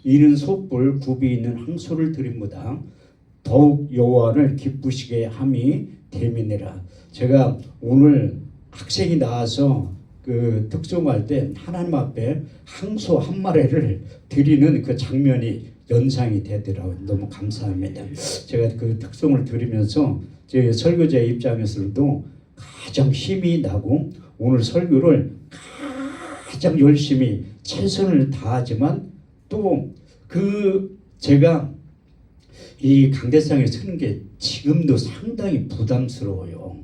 이는 솥불 굽이 있는 항소를 드립니다. 더욱 여호와를 기쁘시게 함이 됨이니라. 제가 오늘 학생이 나와서 그 특송할 때 하나님 앞에 항소 한 마리를 드리는 그 장면이 연상이 되더라고요. 너무 감사합니다. 제가 그 특송을 들으면서 제 설교자 입장에서도 가장 힘이 나고 오늘 설교를 가장 열심히 최선을 다하지만 또 그 제가 이 강대상에 서는 게 지금도 상당히 부담스러워요.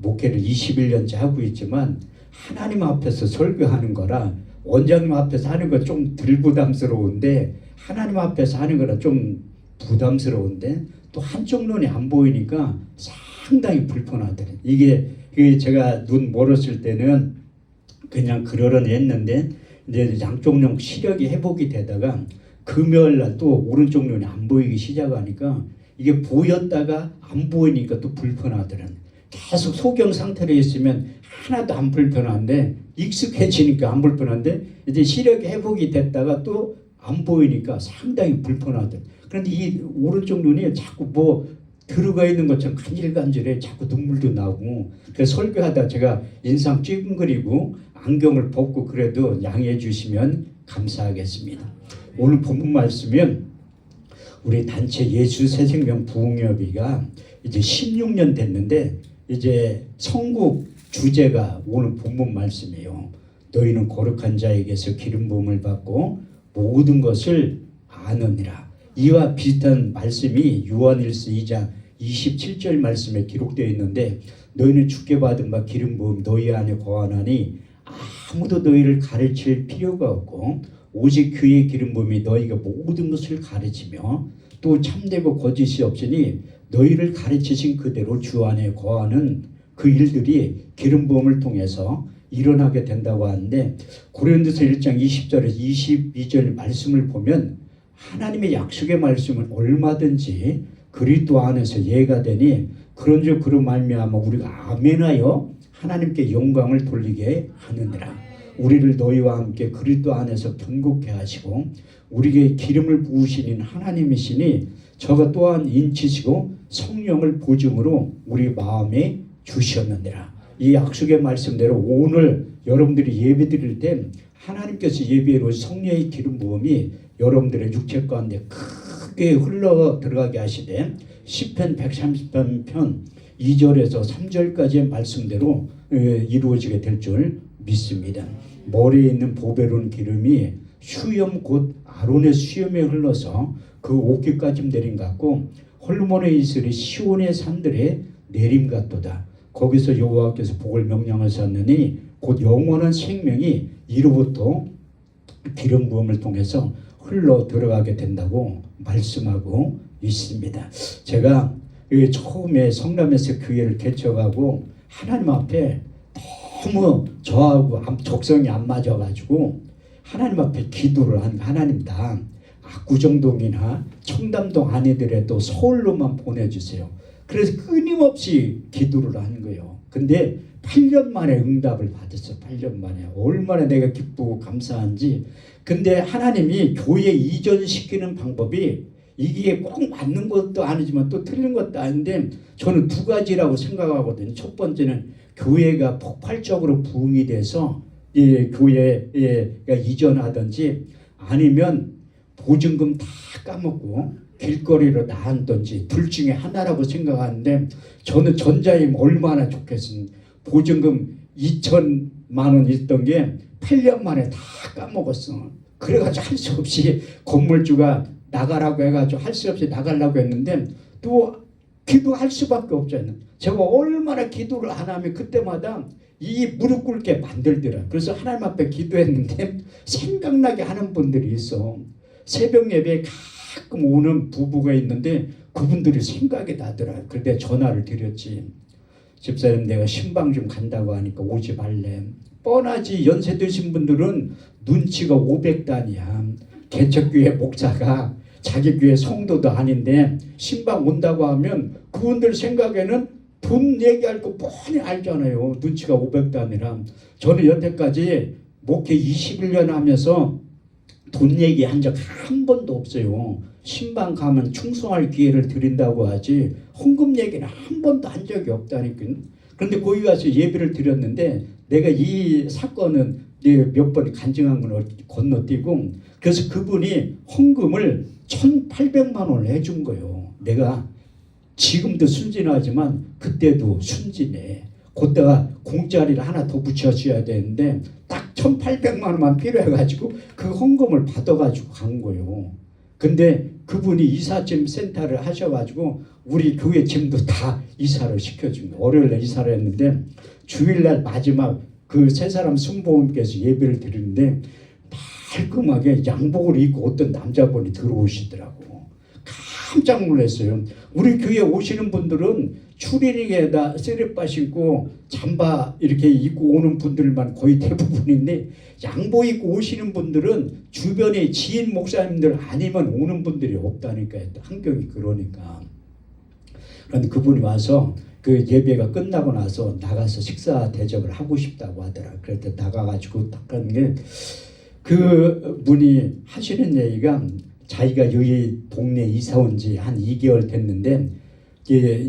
목회를 21년째 하고 있지만 하나님 앞에서 설교하는 거라 원장님 앞에서 하는 건 좀 덜 부담스러운데 하나님 앞에서 하는 거라 좀 부담스러운데 또 한쪽 눈이 안 보이니까 상당히 불편하더래요. 이게 제가 눈 멀었을 때는 그냥 그러려했는데 이제 양쪽 눈 시력이 회복이 되다가 금요일날 또 오른쪽 눈이 안 보이기 시작하니까 이게 보였다가 안 보이니까 또 불편하더라고요. 계속 소경 상태로 있으면 하나도 안 불편한데 익숙해지니까 안 불편한데 이제 시력이 회복이 됐다가 또 안 보이니까 상당히 불편하더라고요. 그런데 이 오른쪽 눈이 자꾸 뭐 들어가 있는 것처럼 간질간질해. 자꾸 눈물도 나고. 그래서 설교하다 제가 인상 찡그리고 안경을 벗고 그래도 양해해 주시면 감사하겠습니다. 오늘 본문 말씀은 우리 단체 예수 새생명 부흥협의가 이제 16년 됐는데 이제 선국 주제가 오늘 본문 말씀이에요. 너희는 거룩한 자에게서 기름 부음을 받고 모든 것을 아느니라. 이와 비슷한 말씀이 요한일서 2장 27절 말씀에 기록되어 있는데 너희는 주께 받은 바 기름 부음 너희 안에 거하나니 아무도 너희를 가르칠 필요가 없고 오직 그의 기름 부음이 너희가 모든 것을 가르치며 또 참되고 거짓이 없으니 너희를 가르치신 그대로 주 안에 거하는 그 일들이 기름 부음을 통해서 일어나게 된다고 하는데 고린도서 1장 20절에서 22절 말씀을 보면 하나님의 약속의 말씀은 얼마든지 그리스도 안에서 예가 되니 그런즉 그로 말미암아 우리가 아멘하여 하나님께 영광을 돌리게 하느니라. 우리를 너희와 함께 그리스도 안에서 견고케 하시고 우리에게 기름을 부으시는 하나님이시니 저가 또한 인치시고 성령을 보증으로 우리 마음에 주셨느니라. 이 약속의 말씀대로 오늘 여러분들이 예배 드릴 때 하나님께서 예배해 놓은 성령의 기름 부음이 여러분들의 육체 가운데 크게 흘러 들어가게 하시되 시편 130편 2절에서 3절까지의 말씀대로 이루어지게 될 줄 믿습니다. 머리에 있는 보배로운 기름이 수염 곧 아론의 수염에 흘러서 그 옷깃까지 내림 같고 헐몬의 이슬이 시온의 산들에 내림 같도다. 거기서 여호와께서 복을 명령하셨느니 곧 영원한 생명이 이로부터 기름 부음을 통해서 흘러 들어가게 된다고 말씀하고 있습니다. 제가 처음에 성남에서 교회를 개척하고 하나님 앞에 너무 저하고 적성이 안 맞아가지고 하나님 앞에 기도를 한 하나님 다 압구정동이나 청담동 아니더라도 서울로만 보내주세요. 그래서 끊임없이 기도를 한 거예요. 근데 8년 만에 응답을 받았어요. 8년 만에. 얼마나 내가 기쁘고 감사한지. 근데 하나님이 교회 이전시키는 방법이 이게 꼭 맞는 것도 아니지만 또 틀린 것도 아닌데 저는 두 가지라고 생각하거든요. 첫 번째는 교회가 폭발적으로 부흥이 돼서 교회가 이전하든지 아니면 보증금 다 까먹고 길거리로 나앉든지 둘 중에 하나라고 생각하는데 저는 전자임 얼마나 좋겠습니까. 보증금 2천만 원 있던 게 8년 만에 다 까먹었어. 그래가지고 할 수 없이 건물주가 나가라고 해가지고 할 수 없이 나가려고 했는데 또 기도할 수밖에 없잖아요. 제가 얼마나 기도를 안 하면 그때마다 이 무릎 꿇게 만들더라. 그래서 하나님 앞에 기도했는데 생각나게 하는 분들이 있어. 새벽 예배에 가끔 오는 부부가 있는데 그분들이 생각이 나더라. 그런데 전화를 드렸지. 집사님 내가 신방 좀 간다고 하니까 오지 말래. 뻔하지. 연세 드신 분들은 눈치가 500단이야. 개척교회 목사가 자기 교회 성도도 아닌데 신방 온다고 하면 그분들 생각에는 돈 얘기할 거 뻔히 알잖아요. 눈치가 500단이라. 저는 여태까지 목회 21년 하면서 돈 얘기한 적 한 번도 없어요. 신방 가면 충성할 기회를 드린다고 하지 헌금 얘기는 한 번도 한 적이 없다니까. 그런데 거기 가서 예배를 드렸는데 내가 이 사건은 몇 번 간증한 건 건너뛰고, 그래서 그분이 헌금을 1,800만 원을 해준 거예요. 내가 지금도 순진하지만 그때도 순진해. 그때가 공짜리를 하나 더 붙여줘야 되는데 딱 1,800만 원만 필요해가지고 그 헌금을 받아가지고 간 거예요. 근데 그분이 이삿짐 센터를 하셔가지고 우리 교회 짐도 다 이사를 시켜준 거예요. 월요일날 이사를 했는데 주일날 마지막 그 세 사람 순복음께서 예배를 드리는데 깔끔하게 양복을 입고 어떤 남자분이 들어오시더라고. 깜짝 놀랐어요. 우리 교회 오시는 분들은 추리닝에다 쓰레빠 신고 잠바 이렇게 입고 오는 분들만 거의 대부분인데, 양복 입고 오시는 분들은 주변에 지인 목사님들 아니면 오는 분들이 없다니까요. 환경이 그러니까. 그런데 그분이 와서 그 예배가 끝나고 나서 나가서 식사 대접을 하고 싶다고 하더라. 그래서 나가가지고 딱 간 게, 그 분이 하시는 얘기가 자기가 여기 동네 이사 온 지 한 2개월 됐는데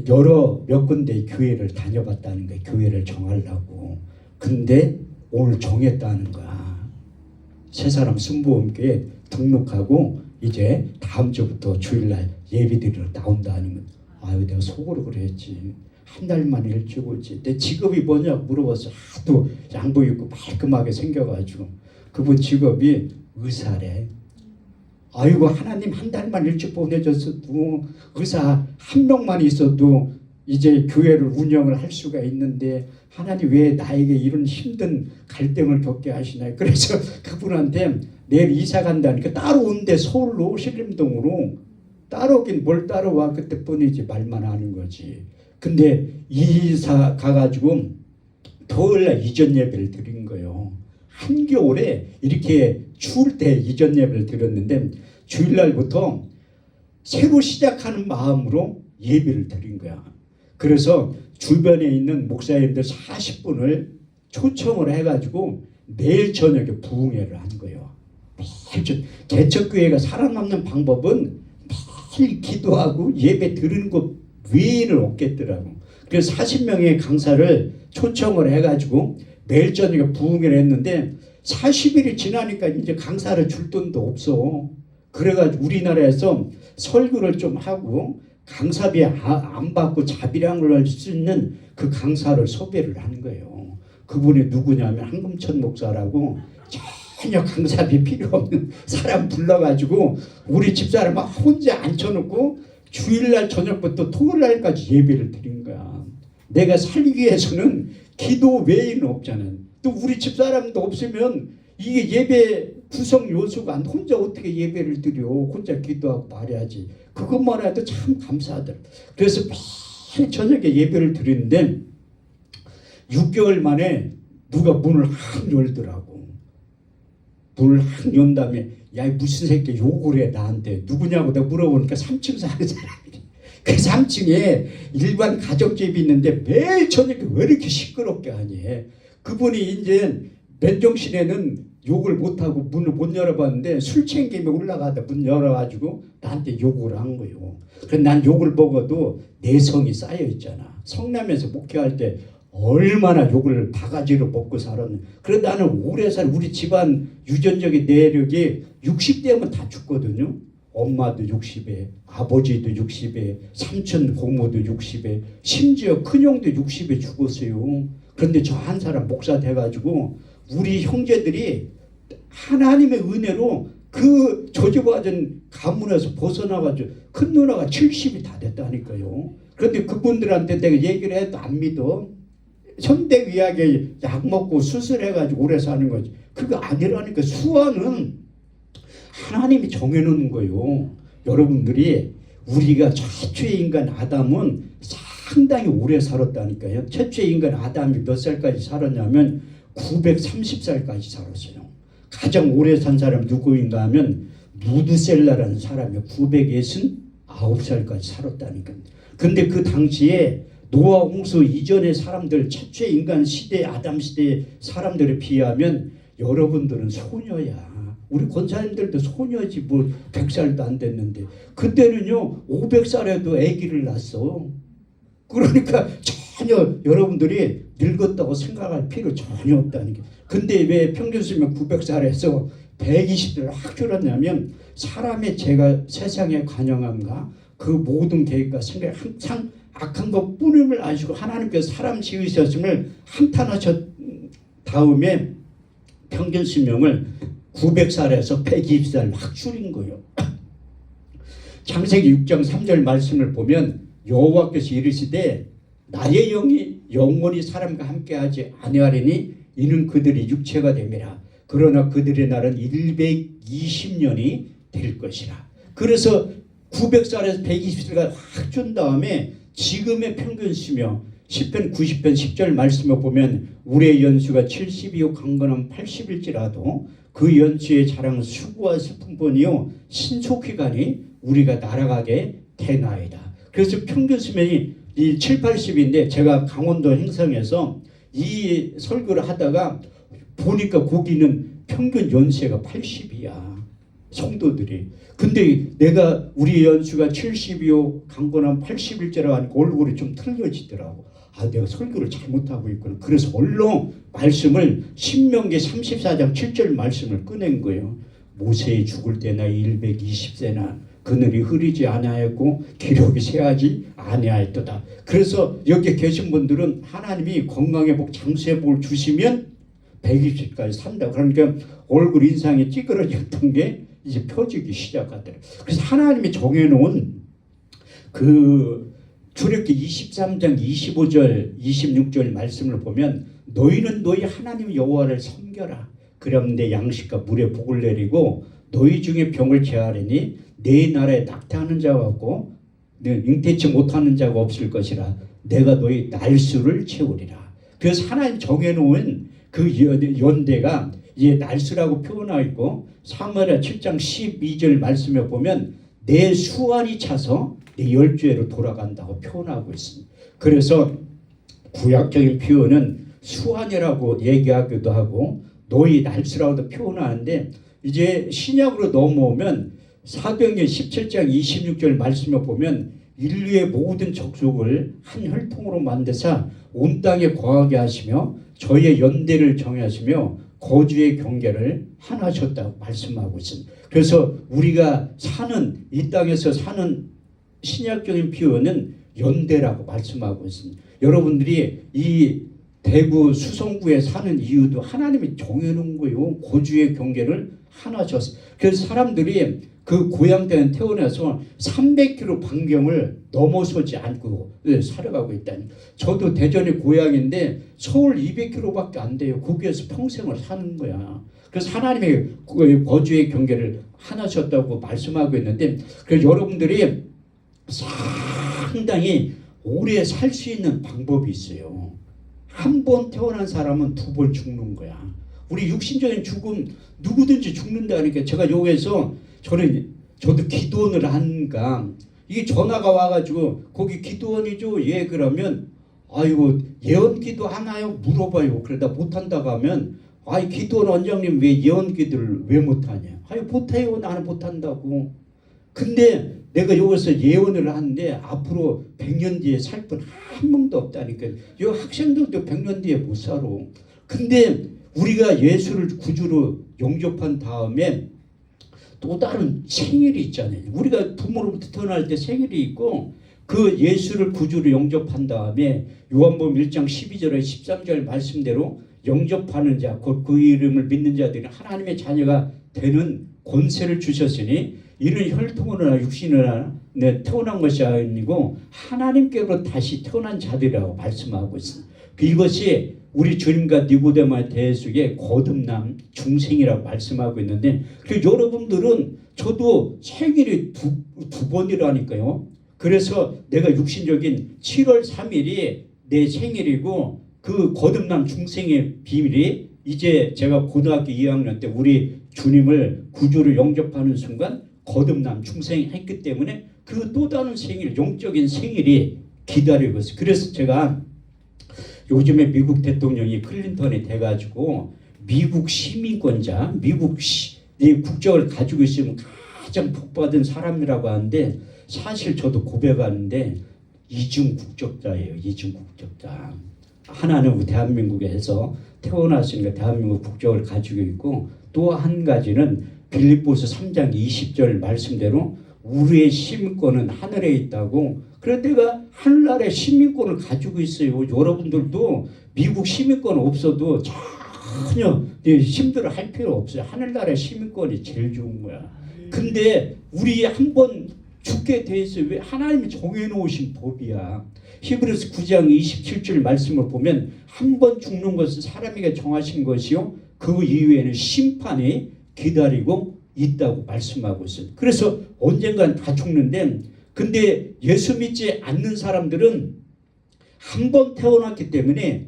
여러 몇 군데 교회를 다녀봤다는 거야. 교회를 정하려고. 근데 오늘 정했다는 거야. 세 사람 순복음교회 등록하고 이제 다음 주부터 주일날 예배드리러 나온다는 거야. 아유, 내가 속으로 그랬지. 한 달만 일찍 오지. 내 직업이 뭐냐 물어봐서 하도 양복 입고 말끔하게 생겨가지고 그분 직업이 의사래. 아이고, 하나님 한 달만 일찍 보내줬어도 의사 한 명만 있어도 이제 교회를 운영을 할 수가 있는데 하나님 왜 나에게 이런 힘든 갈등을 겪게 하시나요? 그래서 그분한테 내일 이사 간다니까 따로 온대. 서울로 신림동으로. 따로긴 뭘 따로와. 그때뿐이지. 말만 하는 거지. 근데 이사 가가지고 토요일날 이전 예배를 드린 거예요. 한겨울에 이렇게 추울 때 이전 예배를 드렸는데 주일날부터 새로 시작하는 마음으로 예배를 드린 거야. 그래서 주변에 있는 목사님들 40분을 초청을 해가지고 매일 저녁에 부흥회를 한 거예요. 개척교회가 살아남는 방법은 매일 기도하고 예배 드리는 것 외에는 없겠더라고. 그래서 40명의 강사를 초청을 해가지고 매일 저녁에 부흥회를 했는데 40일이 지나니까 이제 강사를 줄 돈도 없어. 그래가지고 우리나라에서 설교를 좀 하고 강사비 안 받고 자비량을 할 수 있는 그 강사를 섭외를 하는 거예요. 그분이 누구냐면 한금천 목사라고 전혀 강사비 필요 없는 사람 불러가지고 우리 집사람 막 혼자 앉혀놓고 주일날 저녁부터 토요일날까지 예배를 드린 거야. 내가 살기 위해서는 기도 외에는 없잖아. 또 우리 집사람도 없으면 이게 예배 구성 요소가 안. 혼자 어떻게 예배를 드려. 혼자 기도하고 말해야지. 그것만 해도 참 감사하더라. 그래서 매일 저녁에 예배를 드리는데 6개월 만에 누가 문을 확 열더라고. 문을 확 연 다음에 야, 무슨 새끼 욕을 해 나한테. 누구냐고 내가 물어보니까 3층 사는 사람이래. 그 3층에 일반 가정집이 있는데 매일 저녁에 왜 이렇게 시끄럽게 하니. 그분이 이제 맨정신에는 욕을 못하고 문을 못 열어봤는데 술 챙기며 올라가다 문 열어가지고 나한테 욕을 한 거예요. 그래서 난 욕을 먹어도 내성이 쌓여 있잖아. 성남에서 목회할 때 얼마나 욕을 바가지로 먹고 살았는데. 그래도 나는 오래 우리 집안 유전적인 내력이 60대면 다 죽거든요. 엄마도 60에, 아버지도 60에, 삼촌 고모도 60에, 심지어 큰형도 60에 죽었어요. 그런데 저 한 사람 목사 돼가지고 우리 형제들이 하나님의 은혜로 그 저주받은 가문에서 벗어나가지고 큰 누나가 70이 다 됐다니까요. 그런데 그분들한테 내가 얘기를 해도 안 믿어. 현대의학에 약 먹고 수술해가지고 오래 사는 거지. 그거 아니라니까. 수화는 하나님이 정해놓는 거예요. 여러분들이 우리가 최초의 인간 아담은 상당히 오래 살았다니까요. 최초의 인간 아담이 몇 살까지 살았냐면 930살까지 살았어요. 가장 오래 산 사람 누구인가 하면 무드셀라라는 사람이 969살까지 살았다니까. 근데 그 당시에 노아 홍수 이전의 사람들, 최초의 인간 시대, 아담 시대 사람들에 비하면 여러분들은 소녀야. 우리 권사님들도 소녀지 뭐 100살도 안 됐는데 그때는요 500살에도 아기를 낳았어. 그러니까 전혀 여러분들이 늙었다고 생각할 필요 전혀 없다는 게. 근데 왜 평균 수명 900살에서 120세를 확 줄었냐면 사람의 죄가 세상의 관영함과 그 모든 계획과 생각이 항상 악한 것뿐임을 아시고 하나님께서 사람 지으셨음을 한탄하셨 다음에 평균 수명을 900살에서 120살 확 줄인 거예요. 창세기 6장 3절 말씀을 보면 여호와께서 이르시되 나의 영이 영원히 사람과 함께하지 아니하리니 이는 그들이 육체가 됨이라. 그러나 그들의 날은 120년이 될 것이라. 그래서 900살에서 120살가 확 준 다음에 지금의 평균 수명 10편 90편 10절 말씀을 보면 우리의 연수가 70이요 강건함 80일지라도 그 연수의 자랑은 수고와 슬픔뿐이요 신속히 가니 우리가 날아가게 되나이다. 그래서 평균 수명이 이 7, 80인데 제가 강원도 행성에서 이 설교를 하다가 보니까 거기는 평균 연세가 80이야. 성도들이. 근데 내가 우리 연수가 70이요 강건함 80일째라고 하니까 얼굴이 좀 틀려지더라고. 아, 내가 설교를 잘못하고 있구나. 그래서 얼른 말씀을 신명기 34장 7절 말씀을 꺼낸 거예요. 모세의 죽을 때나 120세나 그늘이 흐리지 아니하였고 기록이 쇠하지 아니하였도다. 그래서 여기 계신 분들은 하나님이 건강의 복 장수의 복을 주시면 120세까지 산다. 그러니까 얼굴 인상이 찌그러졌던 게 이제 펴지기 시작하더라. 그래서 하나님이 정해놓은 그 출애굽기 23장 25절 26절 말씀을 보면 너희는 너희 하나님 여호와를 섬겨라. 그럼 내 양식과 물에 복을 내리고 너희 중에 병을 제하리니 내 나라에 낙태하는 자가 없고 잉태치 못하는 자가 없을 것이라. 내가 너희 날수를 채우리라. 그래서 하나님 정해놓은 그 연대가 이제 날수라고 표현하고 있고 사무엘하 7장 12절 말씀에 보면 내 수완이 차서 내 열주에로 돌아간다고 표현하고 있습니다. 그래서 구약적인 표현은 수완이라고 얘기하기도 하고 너희 날수라고도 표현하는데 이제 신약으로 넘어오면 사도행전 17장 26절 말씀에 보면 인류의 모든 족속을 한 혈통으로 만드사 온 땅에 거하게 하시며 저희의 연대를 정하시며 거주의 경계를 하나셨다고 말씀하고 있습니다. 그래서 우리가 사는 이 땅에서 사는 신약적인 표현은 연대라고 말씀하고 있습니다. 여러분들이 이 대구 수성구에 사는 이유도 하나님이 정해놓은 거예요. 거주의 경계를 하나셨어요. 그래서 사람들이 그 고향 땅에 태어나서 300km 반경을 넘어서지 않고 살아가고 있다니. 저도 대전이 고향인데 서울 200km밖에 안 돼요. 거기에서 평생을 사는 거야. 그래서 하나님의 거주의 경계를 하나셨다고 말씀하고 있는데 그래서 여러분들이 상당히 오래 살 수 있는 방법이 있어요. 한 번 태어난 사람은 2번 죽는 거야. 우리 육신적인 죽음 누구든지 죽는다니까. 제가 여기에서 저도 기도원을 하니까 이게 전화가 와가지고 거기 기도원이죠? 예. 그러면 아이고 예언기도 하나요? 물어봐요. 그러다 못한다고 하면 아이 기도원 원장님 왜 예언기도를 왜 못하냐? 아이 못해요. 나는 못한다고. 근데 내가 여기서 예언을 하는데 앞으로 100년 뒤에 살 분 한 명도 없다니까. 이 학생들도 100년 뒤에 못 살아. 근데 우리가 예수를 구주로 영접한 다음에 또 다른 생일이 있잖아요. 우리가 부모로부터 태어날 때 생일이 있고 그 예수를 구주로 영접한 다음에 요한복음 1장 12절에 13절 말씀대로 영접하는 자, 곧 그 이름을 믿는 자들이 하나님의 자녀가 되는 권세를 주셨으니 이는 혈통으로나 육신으로나 태어난 것이 아니고 하나님께로 다시 태어난 자들이라고 말씀하고 있습니다. 이것이 우리 주님과 니고데모의 대화 속에 거듭남 중생이라고 말씀하고 있는데 여러분들은 저도 생일이 두 번이라니까요. 그래서 내가 육신적인 7월 3일이 내 생일이고 그 거듭남 중생의 비밀이 이제 제가 고등학교 2학년 때 우리 주님을 구주로 영접하는 순간 거듭남 중생했기 때문에 그 또 다른 생일, 영적인 생일이 기다리고 있어요. 그래서 제가 요즘에 미국 대통령이 클린턴이 돼가지고 미국 시민권자, 미국 이 국적을 가지고 있으면 가장 복받은 사람이라고 하는데 사실 저도 고백하는데 이중 국적자예요. 이중 국적자. 하나는 대한민국에서 태어났으니까 대한민국 국적을 가지고 있고 또 한 가지는 빌립보서 3장 20절 말씀대로 우리의 시민권은 하늘에 있다고. 그런데 내가 하늘나라의 시민권을 가지고 있어요. 여러분들도 미국 시민권 없어도 전혀 힘들어할 필요 없어요. 하늘나라의 시민권이 제일 좋은 거야. 근데 우리 한번 죽게 돼 있어요. 왜? 하나님이 정해놓으신 법이야. 히브리서 9장 27절 말씀을 보면 한 번 죽는 것은 사람에게 정하신 것이요 그 이후에는 심판이 기다리고 있다고 말씀하고 있어요. 그래서 언젠간 다 죽는데 근데 예수 믿지 않는 사람들은 한 번 태어났기 때문에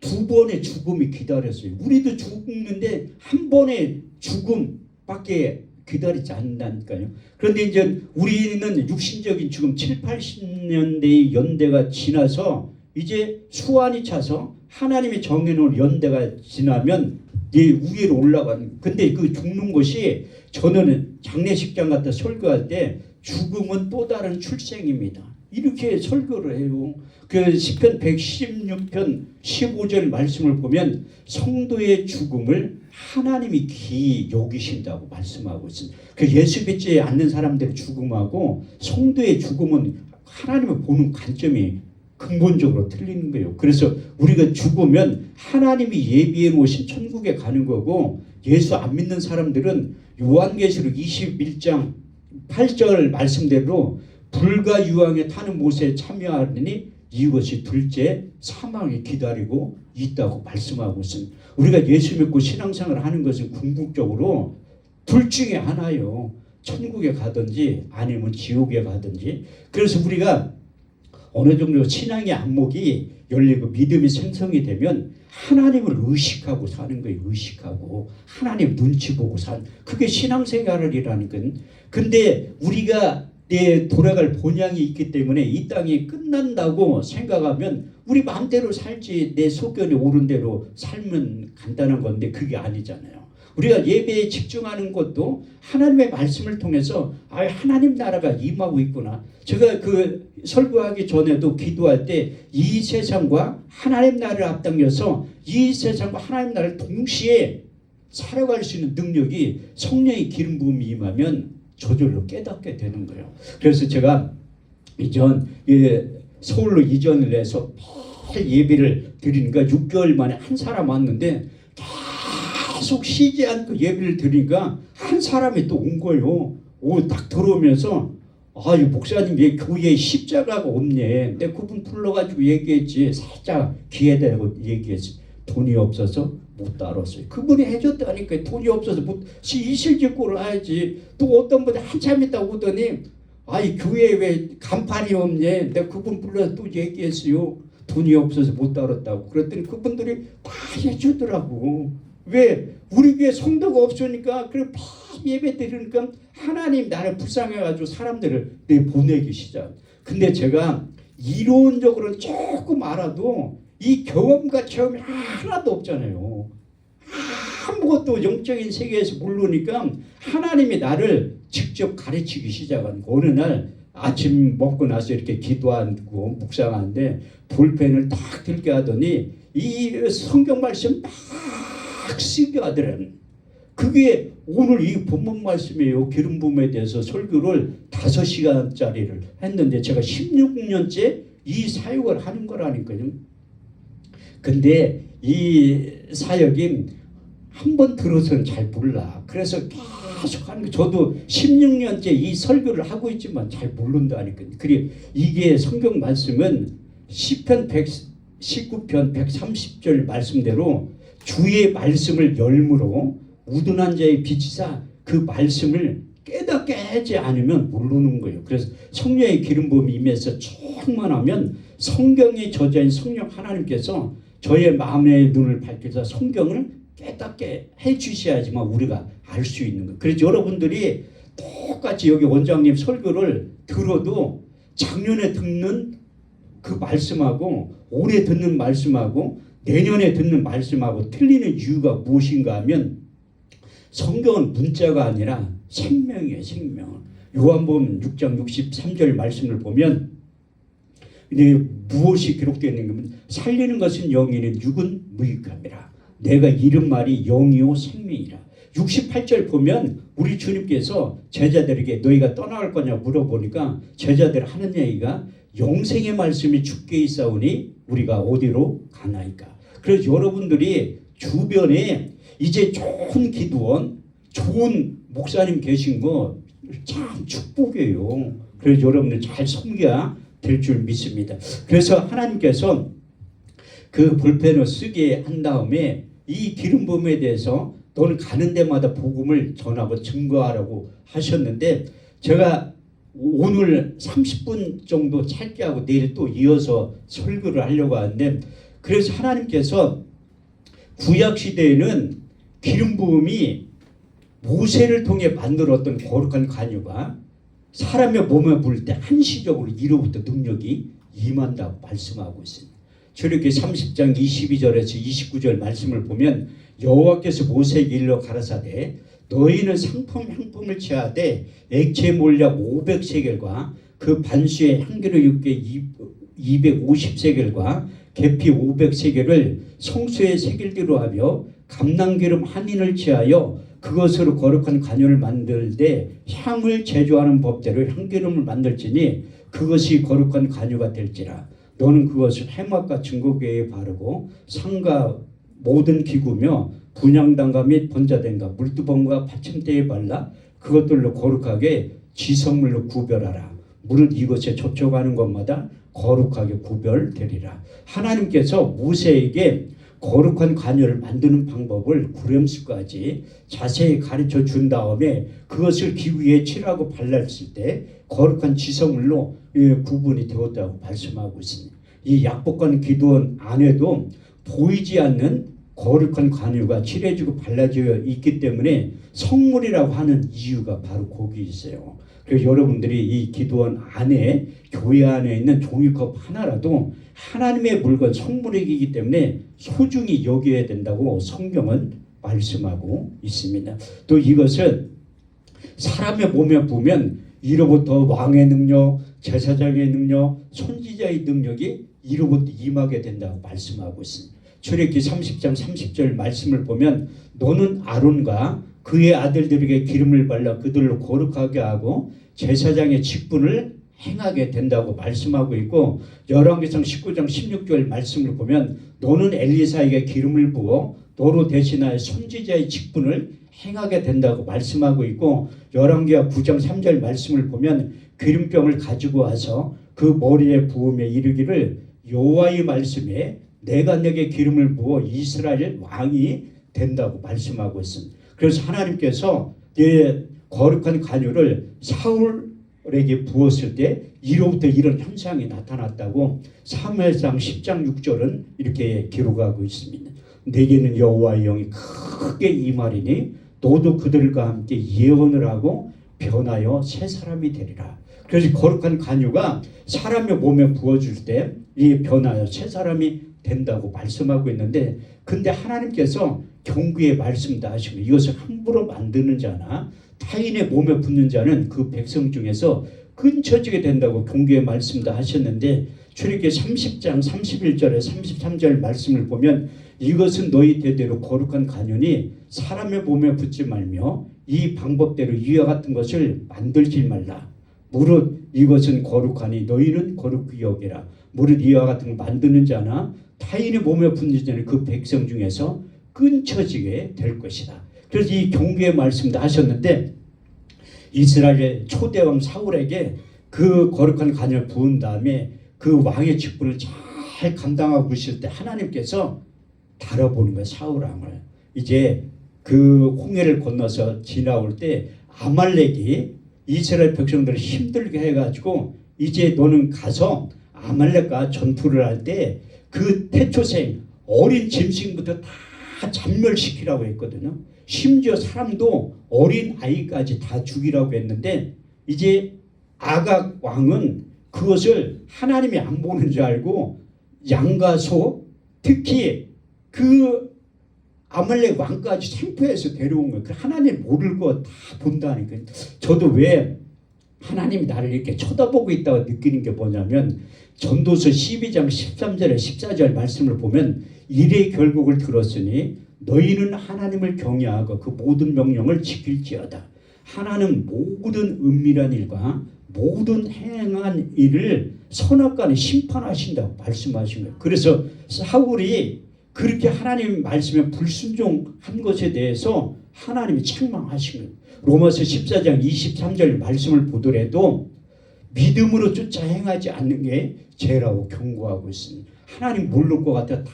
두 번의 죽음이 기다렸어요. 우리도 죽는데 한 번의 죽음밖에 기다리지 않는다니까요. 그런데 이제 우리는 육신적인 지금 7, 80년대의 연대가 지나서 이제 수완이 차서 하나님이 정해놓은 연대가 지나면 이 위로 올라가는. 근데 그 죽는 것이 저는 장례식장 갔다 설교할 때 죽음은 또 다른 출생입니다. 이렇게 설교를 해요. 그 시편 116편 15절 말씀을 보면 성도의 죽음을 하나님이 기이 여기신다고 말씀하고 있습니다. 그 예수 믿지 않는 사람들의 죽음하고 성도의 죽음은 하나님을 보는 관점이 근본적으로 틀리는 거예요. 그래서 우리가 죽으면 하나님이 예비해 놓으신 천국에 가는 거고 예수 안 믿는 사람들은 요한계시록 21장 8절 말씀대로 불과 유황에 타는 못에 참여하느니 이것이 둘째 사망이 기다리고 있다고 말씀하고 있습니다. 우리가 예수 믿고 신앙생활을 하는 것은 궁극적으로 둘 중에 하나요. 천국에 가든지 아니면 지옥에 가든지. 그래서 우리가 어느 정도 신앙의 안목이 열리고 믿음이 생성이 되면 하나님을 의식하고 사는 거예요. 의식하고 하나님 눈치 보고 사는 그게 신앙생활이라는 건. 근데 우리가 내 돌아갈 본향이 있기 때문에 이 땅이 끝난다고 생각하면 우리 마음대로 살지 내 소견이 옳은 대로 살면 간단한 건데 그게 아니잖아요. 우리가 예배에 집중하는 것도 하나님의 말씀을 통해서 하나님 나라가 임하고 있구나. 제가 그 설교하기 전에도 기도할 때 이 세상과 하나님 나라를 앞당겨서 이 세상과 하나님 나라를 동시에 살아갈 수 있는 능력이 성령의 기름 부음이 임하면 저절로 깨닫게 되는 거예요. 그래서 제가 서울로 이전을 해서 예배를 드리니까 6개월 만에 한 사람 왔는데 계속 쉬지 않고 예배를 드리니까 한 사람이 또 온 거예요. 딱 들어오면서 이 목사님 왜 교회에 십자가가 없네. 내가 그분 불러가지고 얘기했지. 살짝 귀에 대고 얘기했지. 돈이 없어서 못 따랐어요. 그분이 해줬다니까. 돈이 없어서 이실직고를 해야지. 또 어떤 분이 한참 있다 오더니 교회에 왜 간판이 없네. 내가 그분 불러서 또 얘기했어요. 돈이 없어서 못 따랐다고. 그랬더니 그분들이 다 해주더라고. 왜? 우리 교회 성도가 없으니까 그래 예배 드리니까 하나님 나를 불쌍해가지고 사람들을 보내기 시작. 근데 제가 이론적으로는 조금 알아도 이 경험과 체험이 하나도 없잖아요. 아무것도 영적인 세계에서 모르니까 하나님이 나를 직접 가르치기 시작한 어느 날 아침 먹고 나서 이렇게 기도하고 묵상하는데 볼펜을 딱 들게 하더니 이 성경 말씀 막 쓰게 하더라는. 그게 오늘 이 본문 말씀이에요. 기름 부음에 대해서 설교를 5시간짜리를 했는데 제가 16년째 이 사역을 하는 거라니까요. 근데 이 사역이 한 번 들어서는 잘 몰라. 그래서 계속 하는 거. 저도 16년째 이 설교를 하고 있지만 잘 모른다니까요. 그리고 이게 성경 말씀은 시편 119편 130절 말씀대로 주의 말씀을 열무로 우둔한 자의 빛이사 그 말씀을 깨닫게 하지 않으면 모르는 거예요. 그래서 성령의 기름 부음이 임해서 충만하면 성경의 저자인 성령 하나님께서 저의 마음의 눈을 밝혀서 성경을 깨닫게 해주셔야지만 우리가 알 수 있는 거예요. 그래서 여러분들이 똑같이 여기 원장님 설교를 들어도 작년에 듣는 그 말씀하고 올해 듣는 말씀하고 내년에 듣는 말씀하고 틀리는 이유가 무엇인가 하면 성경은 문자가 아니라 생명이에요. 생명. 요한복음 6장 63절 말씀을 보면 이제 무엇이 기록되어 있는가 살리는 것은 영이니 육은 무익함이라. 내가 이른 말이 영이요 생명이라. 68절 보면 우리 주님께서 제자들에게 너희가 떠나갈 거냐 물어보니까 제자들 하는 얘기가 영생의 말씀이 주께 있사오니 우리가 어디로 가나이까. 그래서 여러분들이 주변에 이제 좋은 기도원, 좋은 목사님 계신 거 참 축복이에요. 그래서 여러분들 잘 섬겨야 될 줄 믿습니다. 그래서 하나님께서 그 볼펜을 쓰게 한 다음에 이 기름 부음에 대해서 너는 가는 데마다 복음을 전하고 증거하라고 하셨는데 제가 오늘 30분 정도 짧게 하고 내일 또 이어서 설교를 하려고 하는데 그래서 하나님께서 구약 시대에는 기름 부음이 모세를 통해 만들었던 거룩한 관유가 사람의 몸에 부을 때 한시적으로 이로부터 능력이 임한다고 말씀하고 있습니다. 출애굽기 30장 22절에서 29절 말씀을 보면 여호와께서 모세에게 일러 가라사대 너희는 상품 향품을 취하되 액체 몰약 500세겔과 그 반수의 향기로 육개 250세겔과 계피 500세겔을 성수의 세겔대로 하며 감낭기름 한 인을 취하여 그것으로 거룩한 관유를 만들되 향을 제조하는 법대로 향기름을 만들지니 그것이 거룩한 관유가 될지라. 너는 그것을 해막과 증거궤에 바르고 상과 모든 기구며 분향단과 및 번자된과 물두번과 받침대에 발라 그것들로 거룩하게 지성물로 구별하라. 무릇 이것에 접촉하는 것마다 거룩하게 구별되리라. 하나님께서 모세에게 거룩한 관유를 만드는 방법을 구렘수까지 자세히 가르쳐 준 다음에 그것을 기구에 칠하고 발랐을 때 거룩한 지성물로 구분이 되었다고 말씀하고 있습니다. 이 약복관 기도원 안에도 보이지 않는 거룩한 관유가 칠해지고 발라져 있기 때문에 성물이라고 하는 이유가 바로 거기 있어요. 그래서 여러분들이 이 기도원 안에 교회 안에 있는 종이컵 하나라도 하나님의 물건 성물이기 때문에 소중히 여겨야 된다고 성경은 말씀하고 있습니다. 또 이것을 사람의 몸에 부으면 이로부터 왕의 능력, 제사장의 능력, 선지자의 능력이 이로부터 임하게 된다고 말씀하고 있습니다. 출애굽기 30장 30절 말씀을 보면 너는 아론과 그의 아들들에게 기름을 발라 그들로 거룩하게 하고 제사장의 직분을 행하게 된다고 말씀하고 있고 열왕기상 19장 16절 말씀을 보면 너는 엘리사에게 기름을 부어 너로 대신하여 선지자의 직분을 행하게 된다고 말씀하고 있고 열왕기하 9장 3절 말씀을 보면 기름병을 가지고 와서 그 머리에 부으며 이르기를 여호와의 말씀에 내가 내게 기름을 부어 이스라엘 왕이 된다고 말씀하고 있습니다. 그래서 하나님께서 거룩한 관유를 사울에게 부었을 때 이로부터 이런 현상이 나타났다고 사무엘상 10장 6절은 이렇게 기록하고 있습니다. 내게는 여호와의 영이 크게 임하리니 너도 그들과 함께 예언을 하고 변하여 새 사람이 되리라. 그래서 거룩한 관유가 사람의 몸에 부어줄 때 이 변하여 새 사람이 된다고 말씀하고 있는데 근데 하나님께서 경고의 말씀도 하시고 이것을 함부로 만드는 자나 타인의 몸에 붙는 자는 그 백성 중에서 끊쳐지게 된다고 경고의 말씀도 하셨는데 출애굽기 30장 31절에 33절 말씀을 보면 이것은 너희 대대로 거룩한 관유니 사람의 몸에 붙지 말며 이 방법대로 이와 같은 것을 만들지 말라. 무릇 이것은 거룩하니 너희는 거룩히 여기라. 무릇 이와 같은 걸 만드는 자나 타인의 몸에 붙는 자는 그 백성 중에서 끊쳐지게 될 것이다. 그래서 이 경고의 말씀도 하셨는데 이스라엘 초대왕 사울에게 그 거룩한 관유를 부은 다음에 그 왕의 직분을 잘 감당하고 있을 때 하나님께서 달아보는 거예요. 사울왕을. 이제 그 홍해를 건너서 지나올 때 아말렉이 이스라엘 백성들을 힘들게 해가지고 이제 너는 가서 아말렉과 전투를 할 때 그 태초생 어린 짐승부터 다 잔멸시키라고 했거든요. 심지어 사람도 어린 아이까지 다 죽이라고 했는데 이제 아각 왕은 그것을 하나님이 안 보는 줄 알고 양과 소 특히 그 아말렉 왕까지 생포해서 데려온 거예요. 하나님 모를 거 다 본다니까. 저도 왜 하나님이 나를 이렇게 쳐다보고 있다고 느끼는 게 뭐냐면 전도서 12장 13절에 14절 말씀을 보면 일의 결국을 들었으니 너희는 하나님을 경외하고 그 모든 명령을 지킬지어다. 하나님 모든 은밀한 일과 모든 행한 일을 선악간에 심판하신다고 말씀하신 거예요. 그래서 사울이 그렇게 하나님 말씀에 불순종한 것에 대해서 하나님이 책망하신 거예요. 로마서 14장 23절 말씀을 보더라도 믿음으로 쫓아 행하지 않는 게 죄라고 경고하고 있습니다. 하나님 모를 것 같아 다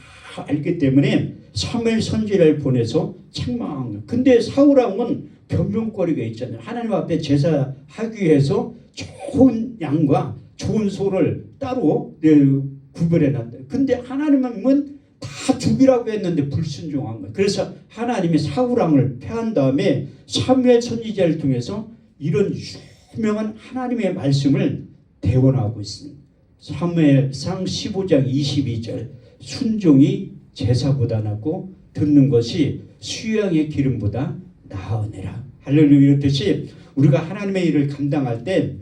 알기 때문에 사무엘 선지자를 보내서 책망한 거예요. 근데 사울왕은 변명거리가 있잖아요. 하나님 앞에 제사하기 위해서 좋은 양과 좋은 소를 따로 구별해놨다. 근데 하나님은 다 죽이라고 했는데 불순종한 거예요. 그래서 하나님이 사울왕을 패한 다음에 사무엘 선지자를 통해서 이런 유명한 하나님의 말씀을 대언하고 있습니다. 사무엘상 15장 22절 순종이 제사보다 낫고 듣는 것이 수양의 기름보다 나으니라. 할렐루야. 이렇듯이 우리가 하나님의 일을 감당할 때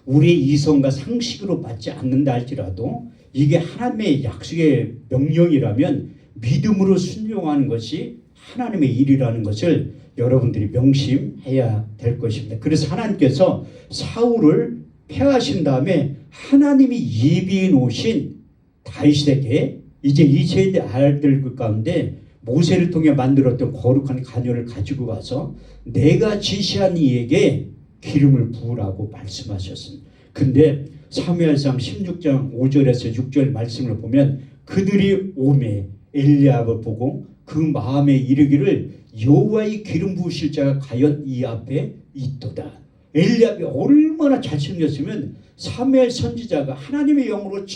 우리의 이성과 상식으로 맞지 않는다 할지라도 이게 하나님의 약속의 명령이라면 믿음으로 순종하는 것이 하나님의 일이라는 것을 여러분들이 명심해야 될 것입니다. 그래서 하나님께서 사울을 패하신 다음에 하나님이 예비해 놓으신 다윗에게 이제 이세대 아들들 가운데 모세를 통해 만들었던 거룩한 가녀를 가지고 가서 내가 지시한 이에게 기름을 부으라고 말씀하셨습니다. 근데 사무엘상 16장 5절에서 6절 말씀을 보면 그들이 오매 엘리압을 보고 그 마음에 이르기를 여호와의 기름 부으실 자가 과연 이 앞에 있도다. 엘리압이 얼마나 잘생겼으면 사무엘 선지자가 하나님의 영으로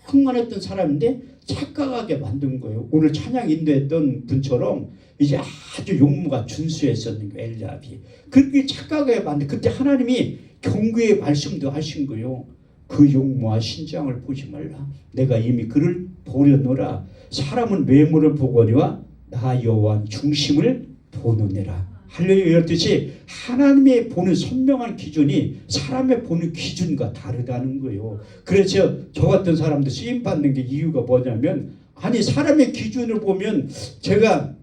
충만했던 사람인데 착각하게 만든 거예요. 오늘 찬양 인도했던 분처럼 이제 아주 용모가 준수했었는 거예요. 엘리압이 그렇게 착각하게 만든. 그때 하나님이 경고의 말씀도 하신 거예요. 그 용모와 신장을 보지 말라. 내가 이미 그를 보려노라. 사람은 외모를 보거니와 나 여호와는 중심을 보느니라. 할렐루야. 이렇듯이 하나님의 보는 선명한 기준이 사람의 보는 기준과 다르다는 거예요. 그래서 저 같은 사람도 쓰임받는 게 이유가 뭐냐면 아니 사람의 기준을 보면 제가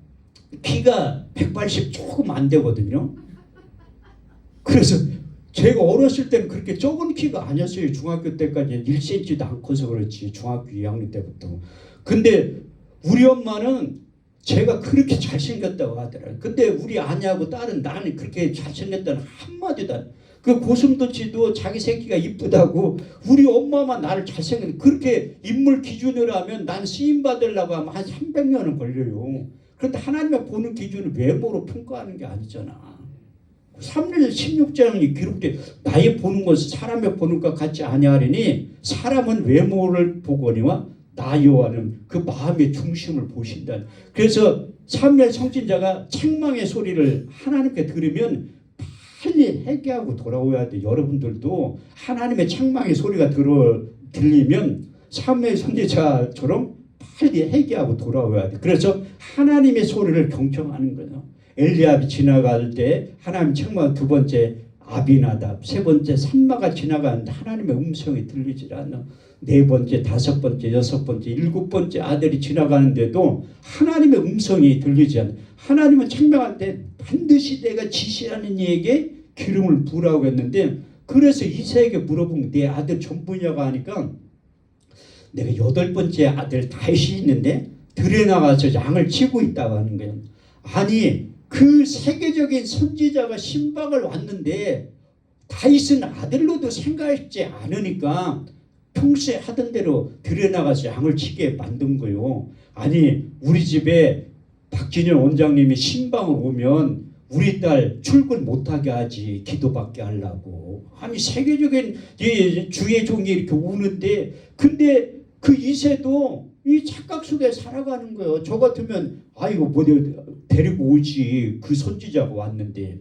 키가 180 조금 안 되거든요. 그래서 제가 어렸을 때는 그렇게 적은 키가 아니었어요. 중학교 때까지 1cm도 안 커서 그렇지. 중학교 2학년 때부터. 근데 우리 엄마는 제가 그렇게 잘생겼다고 하더라고요. 근데 우리 아내하고 딸은 나는 그렇게 잘생겼다는 한마디도 안. 그 고슴도치도 자기 새끼가 이쁘다고 우리 엄마만 나를 잘생겼다. 그렇게 인물 기준으로 하면 난 쓰임받으려고 하면 한 300년은 걸려요. 그런데 하나님의 보는 기준은 외모로 평가하는 게 아니잖아. 3년 16장이 기록돼 나의 보는 것은 사람의 보는 것 같지 아니하리니 사람은 외모를 보거니와 나 여호와는 그 마음의 중심을 보신다. 그래서 사무엘 선지자가 책망의 소리를 하나님께 들으면 빨리 회개하고 돌아오야 돼. 여러분들도 하나님의 책망의 소리가 들리면 사무엘 선지자처럼 빨리 회개하고 돌아오야 돼. 그래서 하나님의 소리를 경청하는 거예요. 엘리압이 지나갈 때 하나님 책망, 두 번째 아비나답, 세 번째 산마가 지나가는데 하나님의 음성이 들리질 않아. 네 번째, 다섯 번째, 여섯 번째, 일곱 번째 아들이 지나가는데도 하나님의 음성이 들리지 않아. 하나님은 책망할 때 반드시 내가 지시하는 이에게 기름을 부으라고 했는데 그래서 이새에게 물어본 내 아들 전부냐고 하니까 내가 여덟 번째 아들 다윗이 있는데 들에 나가서 양을 치고 있다고 하는 거예요. 아니 그 세계적인 선지자가 신방을 왔는데 다윗은 아들로도 생각하지 않으니까 평소에 하던 대로 들여나가서 양을 치게 만든 거예요. 아니 우리 집에 박진현 원장님이 신방을 오면 우리 딸 출근 못하게 하지 기도받게 하려고. 아니 세계적인 주의 종이 이렇게 오는데 근데 그 이세도 이 착각 속에 살아가는 거예요. 저 같으면 아이고 뭐 데리고 오지. 그 선지자가 왔는데.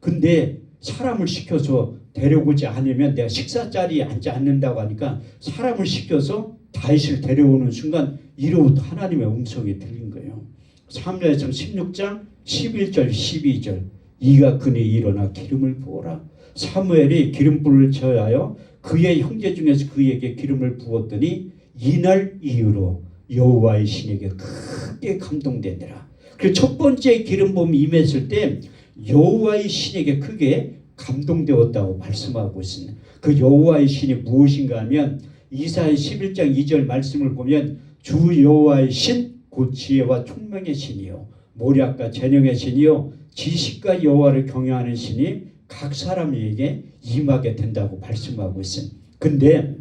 근데 사람을 시켜서 데려오지 않으면 내가 식사 자리에 앉지 않는다고 하니까 사람을 시켜서 다윗을 데려오는 순간 이로부터 하나님의 음성이 들린 거예요. 사무엘상 16장 11절 12절 이가 그네 일어나 기름을 부어라. 사무엘이 기름불을 저하여 그의 형제 중에서 그에게 기름을 부었더니 이날 이후로 여호와의 신에게 크게 감동되더라. 그 첫 번째 기름 부음이 임했을 때 여호와의 신에게 크게 감동되었다고 말씀하고 있습니다. 그 여호와의 신이 무엇인가 하면 이사야 11장 2절 말씀을 보면 주 여호와의 신 곧 지혜와 총명의 신이요 모략과 재능의 신이요 지식과 여호와를 경외하는 신이 각 사람에게 임하게 된다고 말씀하고 있습니다. 근데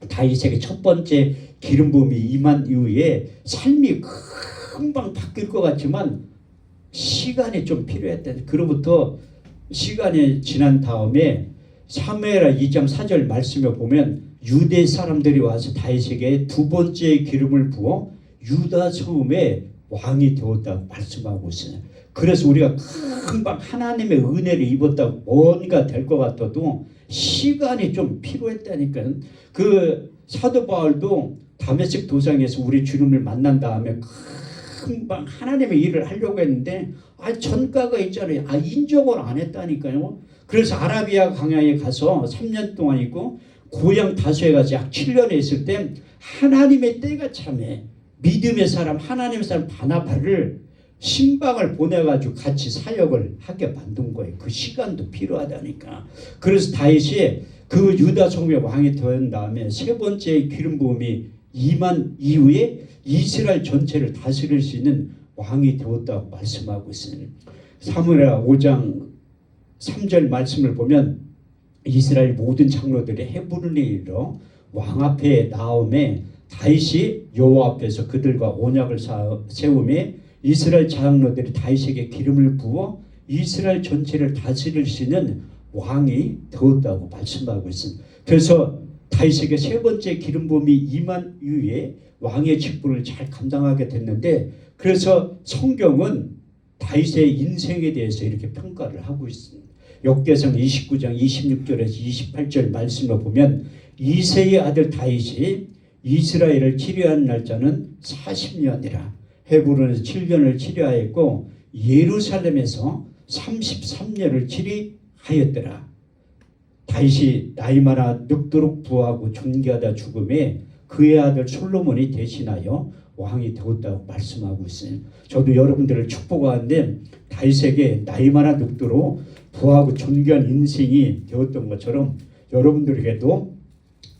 다윗에게 첫 번째 기름 부음이 임한 이후에 삶이 금방 바뀔 것 같지만 시간이 좀 필요했다. 그로부터 시간이 지난 다음에 사무엘하 2장 4절 말씀에 보면 유대 사람들이 와서 다윗에게 두 번째 기름을 부어 유다 성읍의 왕이 되었다고 말씀하고 있어요. 그래서 우리가 금방 하나님의 은혜를 입었다고 뭔가 될 것 같아도 시간이 좀 필요했다니까요. 그 사도 바울도 다메섹 도상에서 우리 주님을 만난 다음에 금방 하나님의 일을 하려고 했는데 전과가 있잖아요. 인정을 안 했다니까요. 그래서 아라비아 광야에 가서 3년 동안 있고 고향 다소에 가서 약 7년 있을 때 하나님의 때가 참해 믿음의 사람 하나님의 사람 바나바를 신방을 보내가지고 같이 사역을 하게 만든 거예요. 그 시간도 필요하다니까. 그래서 다윗이 그 유다 성읍의 왕이 된 다음에 세 번째 기름 부음이 임한 이후에 이스라엘 전체를 다스릴 수 있는 왕이 되었다고 말씀하고 있습니다. 사무엘하 5장 3절 말씀을 보면 이스라엘 모든 장로들이 헤브론에 이르러 왕 앞에 나오매 다윗이 여호와 앞에서 그들과 언약을 세우매 이스라엘 장로들이 다윗에게 기름을 부어 이스라엘 전체를 다스릴 수 있는 왕이 되었다고 말씀하고 있습니다. 그래서 다윗에게 세 번째 기름 부음이 임한 이후에 왕의 직분을 잘 감당하게 됐는데 그래서 성경은 다윗의 인생에 대해서 이렇게 평가를 하고 있습니다. 역대상 29장 26절에서 28절 말씀을 보면 이새의 아들 다윗이 이스라엘을 치료한 날짜는 40년이라 헤브론에서 7년을 치료하였고 예루살렘에서 33년을 치리하였더라. 다윗이 나이 많아 늙도록 부하고 존귀하다 죽음에 그의 아들 솔로몬이 대신하여 왕이 되었다고 말씀하고 있어요. 저도 여러분들을 축복하는데 다윗에게 나이 많아 늙도록 부하고 존귀한 인생이 되었던 것처럼 여러분들에게도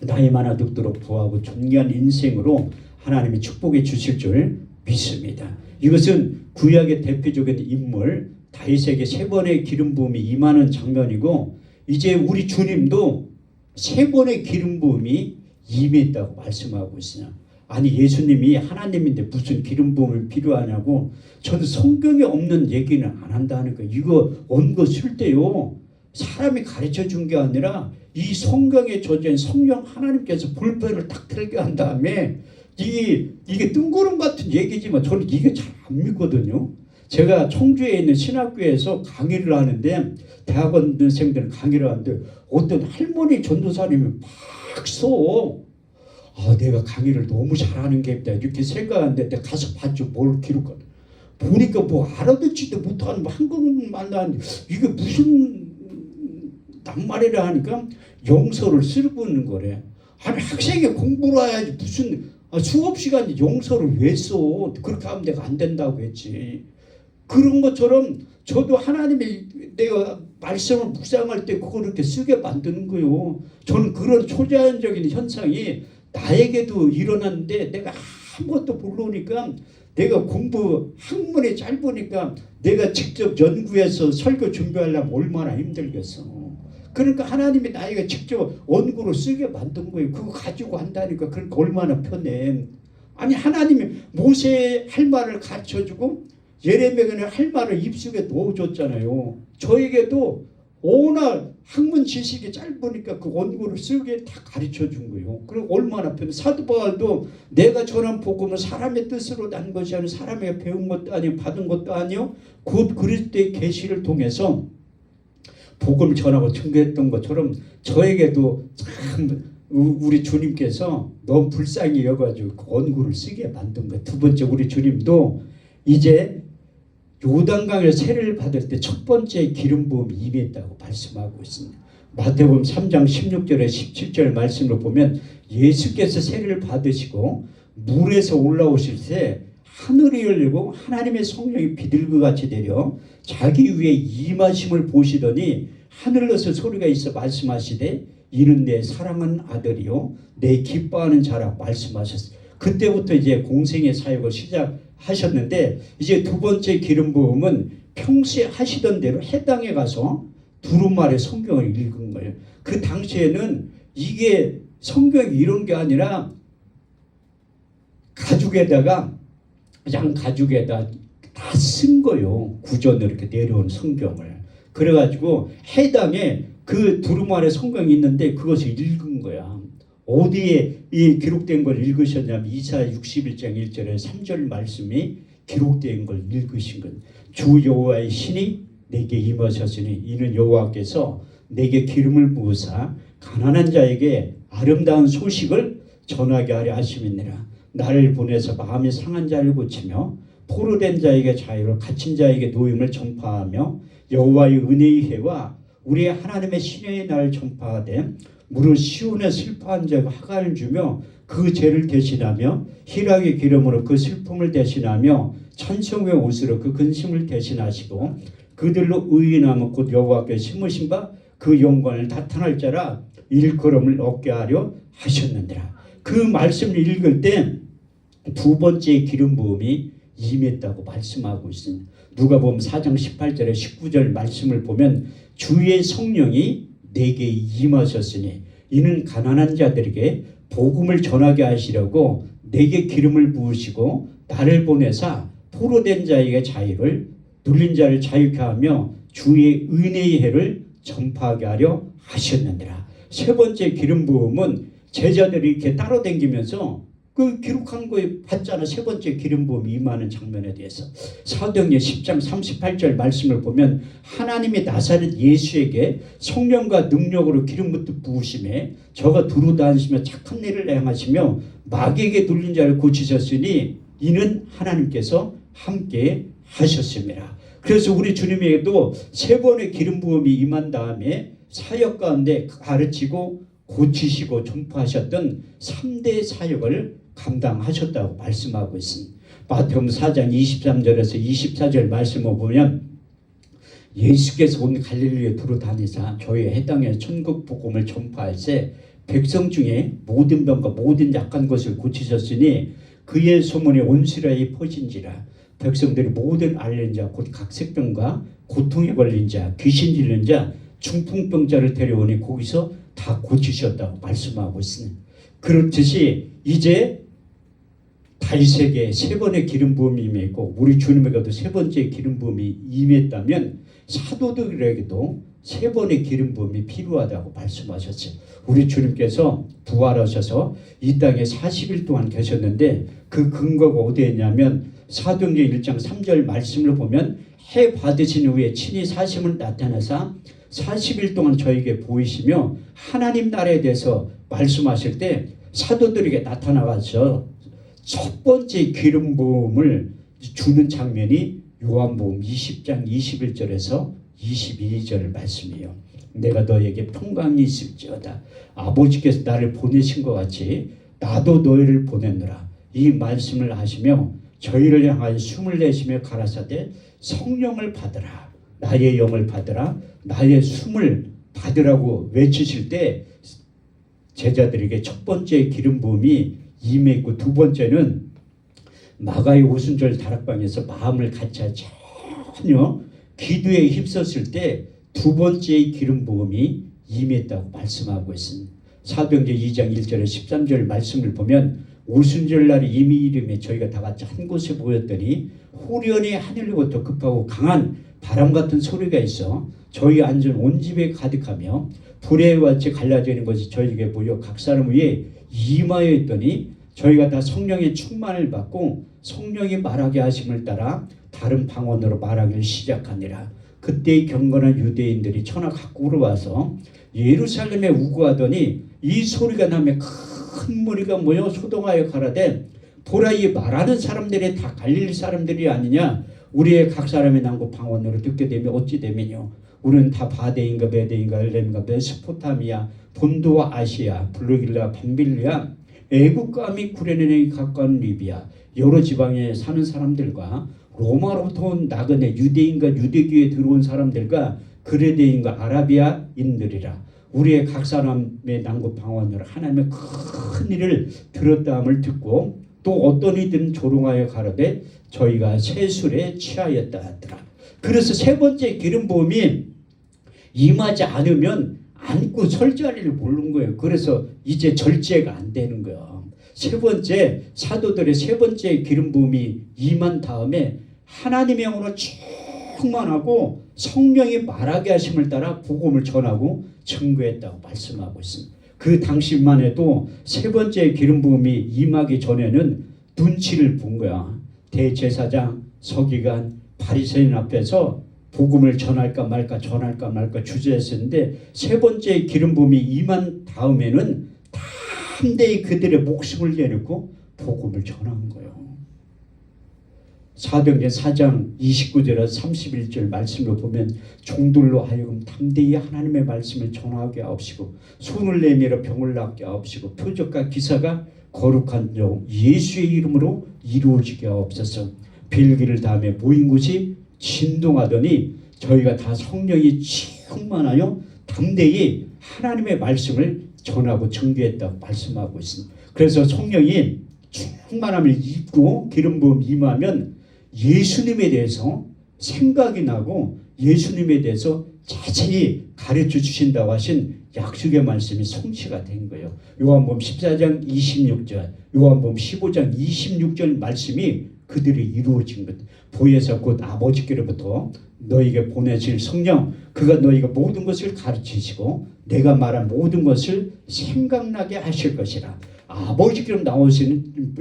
나이 많아 늙도록 부하고 존귀한 인생으로 하나님이 축복해 주실 줄 믿습니다. 이것은 구약의 대표적인 인물 다윗에게 세 번의 기름 부음이 임하는 장면이고 이제 우리 주님도 세 번의 기름 부음이 임했다고 말씀하고 있어요. 아니 예수님이 하나님인데 무슨 기름 부음이 필요하냐고. 저도 성경에 없는 얘기는 안 한다니까. 이거 언거 쓸 때요 사람이 가르쳐 준 게 아니라 이 성경에 저진 성령 하나님께서 볼펜을 딱 들게 한 다음에 이게 뜬구름 같은 얘기지만 저는 이게 잘 안 믿거든요. 제가 청주에 있는 신학교에서 강의를 하는데 대학원생들 강의를 하는데 어떤 할머니 전도사님이 막 써. 내가 강의를 너무 잘하는 게 있다 이렇게 생각하는데 내가 가서 봤죠. 뭘 기록하 보니까 뭐 알아듣지도 못하는 한국말만 난 이게 무슨 낱말이라 하니까 영서를 쓰고 있는 거래. 아니 학생이 공부를 해야지 무슨 수업 시간에 영서를 왜 써? 그렇게 하면 내가 안 된다고 했지. 그런 것처럼 저도 하나님이 내가 말씀을 묵상할 때 그걸 이렇게 쓰게 만드는 거예요. 저는 그런 초자연적인 현상이 나에게도 일어났는데 내가 아무것도 모르니까 내가 공부 학문이 짧으니까 내가 직접 연구해서 설교 준비하려면 얼마나 힘들겠어. 그러니까 하나님이 나에게 직접 원고로 쓰게 만든 거예요. 그거 가지고 한다니까. 그러니까 얼마나 편해. 아니 하나님이 모세의 할 말을 가르쳐주고 예레미야는 할 말을 입속에 넣어줬잖아요. 저에게도 워낙 학문 지식이 짧으니까 그 원고를 쓰게 다 가르쳐준 거예요. 그리고 얼마나 편해. 사도 바울도 내가 전한 복음은 사람의 뜻으로 난 것이 아니고 사람에게 배운 것도 아니고 받은 것도 아니요 곧 그리스도의 계시를 통해서 복음을 전하고 증거했던 것처럼 저에게도 참 우리 주님께서 너무 불쌍히 여가지고 그 원고를 쓰게 만든 거예요. 두 번째 우리 주님도 이제 요단강에서 세례를 받을 때 첫 번째 기름 부음이 임했다고 말씀하고 있습니다. 마태복음 3장 16절에 17절 말씀을 보면 예수께서 세례를 받으시고 물에서 올라오실 때 하늘이 열리고 하나님의 성령이 비둘기같이 내려 자기 위에 임하심을 보시더니 하늘에서 소리가 있어 말씀하시되 이는 내 사랑하는 아들이요 내 기뻐하는 자라고 말씀하셨어요. 그때부터 이제 공생의 사역을 시작하셨는데 이제 두 번째 기름 부음은 평소에 하시던 대로 해당에 가서 두루마리 성경을 읽은 거예요. 그 당시에는 이게 성경이 이런 게 아니라 가죽에다가 양 가죽에다 다 쓴 거요. 구전으로 이렇게 내려온 성경을. 그래가지고 해당에 그 두루마리 성경이 있는데 그것을 읽은 거야. 어디에 이 기록된 걸 읽으셨냐면 이사야 61장 1절에 3절 말씀이 기록된 걸 읽으신 것. 주 여호와의 신이 내게 임하셨으니 이는 여호와께서 내게 기름을 부으사 가난한 자에게 아름다운 소식을 전하게 하려 하심이니라. 나를 보내서 마음이 상한 자를 고치며 포로된 자에게 자유를 갇힌 자에게 노임을 전파하며 여호와의 은혜의 해와 우리의 하나님의 신의 날을 전파하되 무릇 시온에 슬퍼한 자가 화관을 주며 그 죄를 대신하며 희락의 기름으로 그 슬픔을 대신하며 찬송의 옷으로 그 근심을 대신하시고 그들로 의인함은 곧 여호와께 심으신 바 그 영광을 나타날 자라 일컬음을 얻게 하려 하셨느니라. 그 말씀을 읽을 때 두 번째 기름 부음이 임했다고 말씀하고 있습니다. 누가복음 4장 18절에 19절 말씀을 보면 주의 성령이 내게 임하셨으니 이는 가난한 자들에게 복음을 전하게 하시려고 내게 기름을 부으시고 나를 보내사 포로된 자에게 자유를 눌린 자를 자유케 하며 주의 은혜의 해를 전파하게 하려 하셨느니라. 세 번째 기름 부음은 제자들이 이렇게 따로 다니면서 그 기록한 거에 봤잖아. 세 번째 기름 부음이 임하는 장면에 대해서 사도행전 10장 38절 말씀을 보면 하나님이 나사렛 예수에게 성령과 능력으로 기름 부으심에 저가 두루 다니시며 착한 일을 행하시며 마귀에게 눌린 자를 고치셨으니 이는 하나님께서 함께 하셨습니다. 그래서 우리 주님에게도 세 번의 기름 부음이 임한 다음에 사역 가운데 가르치고 고치시고 전파하셨던 3대 사역을 감당하셨다고 말씀하고 있습니다. 마태복음 4장 23절에서 24절 말씀을 보면 예수께서 온 갈릴리에 두루 다니사 저희 해당에 천국 복음을 전파할세 백성 중에 모든 병과 모든 약한 것을 고치셨으니 그의 소문이 온 이스라엘에 퍼진지라. 백성들이 모든 앓는 자 곧 각색병과 고통에 걸린 자 귀신 들린 자 중풍병자를 데려오니 거기서 다 고치셨다고 말씀하고 있습니다. 그렇듯이 이제 다윗에게 세 번의 기름 부음이 임했고 우리 주님에게도 세 번째 기름 부음이 임했다면 사도들에게도 세 번의 기름 부음이 필요하다고 말씀하셨어요. 우리 주님께서 부활하셔서 이 땅에 40일 동안 계셨는데 그 근거가 어디에 있냐면 사도행전 1장 3절 말씀을 보면 해 받으신 후에 친히 사심을 나타내사 40일 동안 저에게 보이시며 하나님 나라에 대해서 말씀하실 때 사도들에게 나타나가서 첫 번째 기름 부음을 주는 장면이 요한복음 20장 21절에서 22절 말씀이에요. 내가 너에게 평강이 있을지어다. 아버지께서 나를 보내신 것 같이 나도 너희를 보냈노라. 이 말씀을 하시며 저희를 향하여 숨을 내쉬며 가라사대 성령을 받으라. 나의 영을 받으라. 나의 숨을 받으라고 외치실 때 제자들에게 첫 번째 기름 부음이 임했고 두 번째는 마가의 오순절 다락방에서 마음을 같이 전혀 기도에 힘썼을 때 두 번째 기름 부음이 임했다고 말씀하고 있습니다. 사도행전 2장 1절에 13절 말씀을 보면 오순절 날이 이미 이름에 저희가 다 같이 한 곳에 모였더니 호련히 하늘로부터 급하고 강한 바람 같은 소리가 있어 저희 앉은 온 집에 가득하며 불의 같이 갈라지는 것이 저희에게 모여 각 사람 위에 임하여 있더니 저희가 다 성령의 충만을 받고 성령이 말하게 하심을 따라 다른 방언으로 말하기를 시작하니라. 그때 경건한 유대인들이 천하 각국으로 와서 예루살렘에 우구하더니 이 소리가 나며 큰 무리가 모여 소동하여 가라되 보라, 이 말하는 사람들이 다 갈릴리 사람들이 아니냐? 우리의 각 사람의 난고 방언으로 듣게 되면 어찌 되면요, 우리는 다 바데인가 메데인가 엘렘인가 메소포타미아, 본도와 아시아, 블루길라, 밤빌리아, 애국과 및 구레네에 가까운 리비아, 여러 지방에 사는 사람들과 로마로부터 온 나그네 유대인과 유대교에 들어온 사람들과 그레데인과 아라비아인들이라. 우리의 각 사람의 난고 방언으로 하나님의 큰 일을 들었다함을 듣고 또 어떤 이들은 조롱하여 가로되 저희가 세술에 취하였다 하더라. 그래서 세 번째 기름 부음이 임하지 않으면 안고 설 자리를 모르는 거예요. 그래서 이제 절제가 안 되는 거예요. 세 번째, 사도들의 세 번째 기름 부음이 임한 다음에 하나님의 영으로 충만하고 성령이 말하게 하심을 따라 복음을 전하고 증거했다고 말씀하고 있습니다. 그 당시만 해도 세 번째 기름 부음이 임하기 전에는 눈치를 본 거야. 대제사장, 서기관, 바리새인 앞에서 복음을 전할까 말까 주저했었는데 세 번째 기름 부음이 임한 다음에는 담대히 그들의 목숨을 내놓고 복음을 전한 거예요. 사도행전 4장 29절에서 31절 말씀을 보면 종들로 하여금 담대히 하나님의 말씀을 전하게 하옵시고 손을 내밀어 병을 낫게 하옵시고 표적과 기사가 거룩한 종 예수의 이름으로 이루어지게 하옵소서. 빌기를 다음에 모인 곳이 진동하더니 저희가 다 성령이 충만하여 담대히 하나님의 말씀을 전하고 증거했다고 말씀하고 있습니다. 그래서 성령이 충만함을 입고 기름 부음 임하면 예수님에 대해서 생각이 나고 예수님에 대해서 자세히 가르쳐 주신다고 하신 약속의 말씀이 성취가 된 거예요. 요한복음 14장 26절, 요한복음 15장 26절 말씀이 그들이 이루어진 것. 보혜사 곧 아버지께로부터 너에게 보내실 성령, 그가 너희가 모든 것을 가르치시고 내가 말한 모든 것을 생각나게 하실 것이라. 아버지께로 나오시는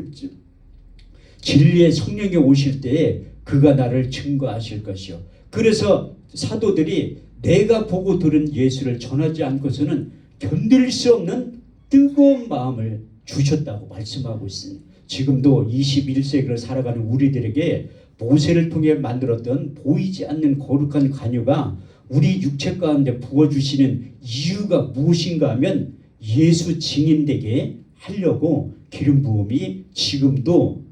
진리의 성령이 오실 때에 그가 나를 증거하실 것이요. 그래서 사도들이 내가 보고 들은 예수를 전하지 않고서는 견딜 수 없는 뜨거운 마음을 주셨다고 말씀하고 있습니다. 지금도 21세기를 살아가는 우리들에게 모세를 통해 만들었던 보이지 않는 거룩한 관유가 우리 육체 가운데 부어주시는 이유가 무엇인가 하면 예수 증인되게 하려고 기름 부음이 지금도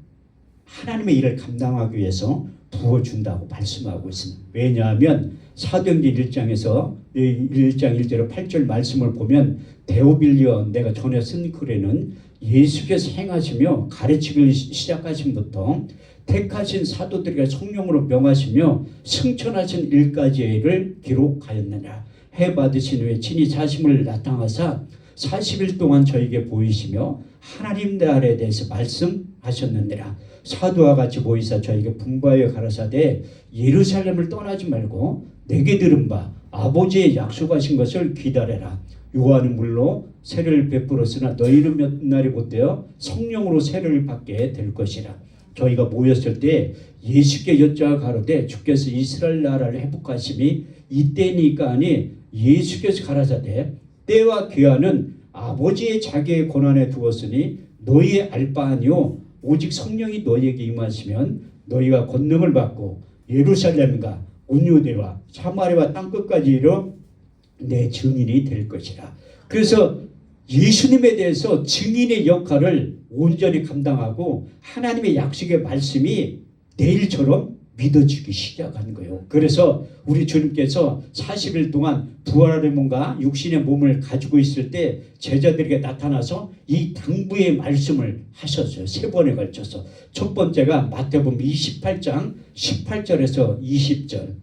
하나님의 일을 감당하기 위해서 부어준다고 말씀하고 있습니다. 왜냐하면 사도행전 1장에서 1장 1절 8절 말씀을 보면 데오빌리어 내가 전에 쓴 글에는 예수께서 행하시며 가르치기 시작하신부터 택하신 사도들에게 성령으로 명하시며 승천하신 일까지를 기록하였느냐. 해 받으신 후에 친히 자심을 나타나사 40일 동안 저에게 보이시며 하나님 나라에 대해서 말씀하셨느니라. 사도와 같이 보이사 저에게 분부하여 가라사대 예루살렘을 떠나지 말고 내게 들은 바 아버지의 약속하신 것을 기다려라. 요한은 물로 세례를 베풀었으나 너희는 몇 날이 곧되어 성령으로 세례를 받게 될 것이라. 저희가 모였을 때 예수께 여쭤 가로되 주께서 이스라엘 나라를 회복하심이 이때니까 하니 예수께서 가라사대 때와 기한은 아버지의 자기의 권한에 두었으니 너희의 알 바 아니요 오직 성령이 너희에게 임하시면 너희가 권능을 받고 예루살렘과 온 유대와 사마리아와 땅끝까지 이르러 내 증인이 될 것이라. 그래서 예수님에 대해서 증인의 역할을 온전히 감당하고 하나님의 약속의 말씀이 내일처럼 믿어지기 시작한 거예요. 그래서 우리 주님께서 40일 동안 부활의 몸과 육신의 몸을 가지고 있을 때 제자들에게 나타나서 이 당부의 말씀을 하셨어요. 세 번에 걸쳐서. 첫 번째가 마태복음 28장 18절에서 20절.